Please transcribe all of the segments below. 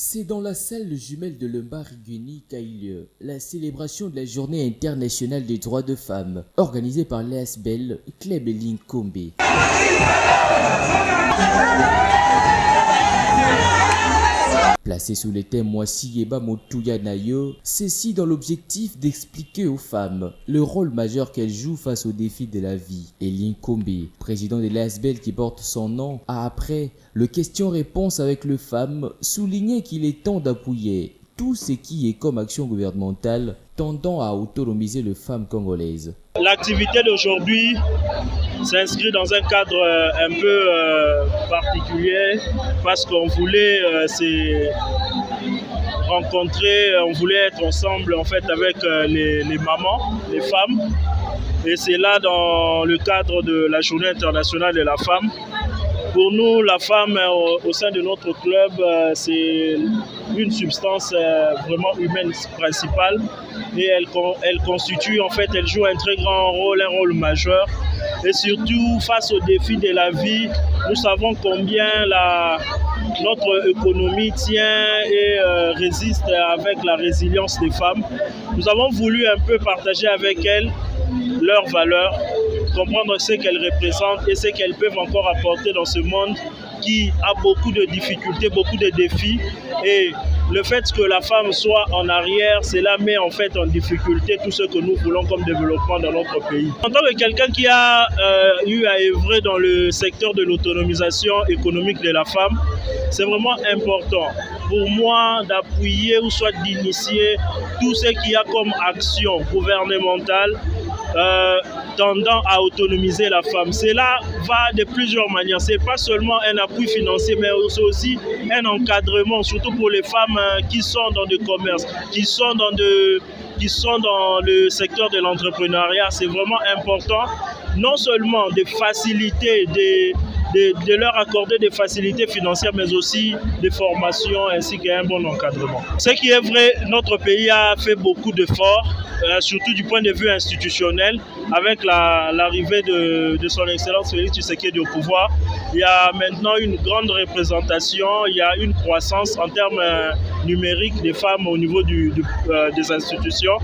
C'est dans la salle jumelle de Lemba-Riguni qu'a eu lieu la célébration de la Journée internationale des droits de femmes, organisée par l'ASBEL Club Linkombe. Placé sous les thèmes Mwasiyeba Motuya Nayo, ceci dans l'objectif d'expliquer aux femmes le rôle majeur qu'elles jouent face aux défis de la vie. Et Linkombe, président de l'ASBEL qui porte son nom, a après le question-réponse avec les femmes souligné qu'il est temps d'appuyer tout ce qui est comme action gouvernementale tendant à autonomiser les femmes congolaises. L'activité d'aujourd'hui s'inscrit dans un cadre un peu particulier parce qu'on voulait se rencontrer, on voulait être ensemble en fait avec les mamans, les femmes. Et c'est là dans le cadre de la Journée internationale de la femme. Pour nous, la femme au sein de notre club, c'est une substance vraiment humaine principale et elle constitue, en fait, elle joue un très grand rôle, un rôle majeur. Et surtout, face aux défis de la vie, nous savons combien notre économie tient et résiste avec la résilience des femmes. Nous avons voulu un peu partager avec elles leurs valeurs, comprendre ce qu'elles représentent et ce qu'elles peuvent encore apporter dans ce monde qui a beaucoup de difficultés, beaucoup de défis. Et le fait que la femme soit en arrière, cela met en fait en difficulté tout ce que nous voulons comme développement dans notre pays. En tant que quelqu'un qui a eu à œuvrer dans le secteur de l'autonomisation économique de la femme, c'est vraiment important pour moi d'appuyer ou soit d'initier tout ce qu'il y a comme action gouvernementale tendant à autonomiser la femme. Cela va de plusieurs manières. Ce n'est pas seulement un appui financier, mais aussi un encadrement, surtout pour les femmes qui sont dans le commerce, qui sont dans le secteur de l'entrepreneuriat. C'est vraiment important, non seulement de faciliter, de leur accorder des facilités financières, mais aussi des formations ainsi qu'un bon encadrement. Ce qui est vrai, notre pays a fait beaucoup d'efforts, surtout du point de vue institutionnel, avec l'arrivée de son Excellence Félix Tshisekedi au pouvoir. Il y a maintenant une grande représentation, il y a une croissance en termes numériques des femmes au niveau des institutions.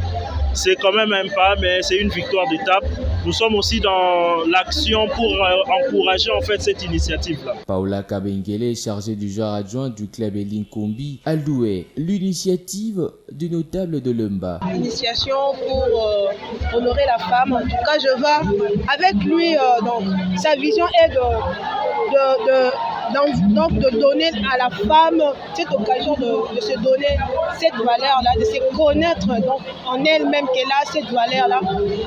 C'est quand même un pas, mais c'est une victoire d'étape. Nous sommes aussi dans l'action pour encourager en fait cette initiative-là. Paola Kabengele, chargée du genre adjoint du club Linkombe, a loué l'initiative du notable de Lemba. Initiation pour honorer la femme. En tout cas, je vais avec lui. Donc, sa vision est de donner à la femme cette occasion de se donner cette valeur-là, de se connaître donc, en elle-même qu'elle a cette valeur-là.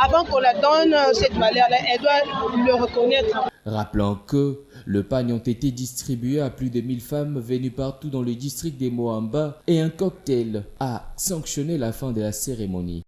Avant qu'on la donne cette valeur-là, elle doit le reconnaître. Rappelons que le pagne ont été distribués à plus de 1000 femmes venues partout dans le district des Moamba et un cocktail a sanctionné la fin de la cérémonie.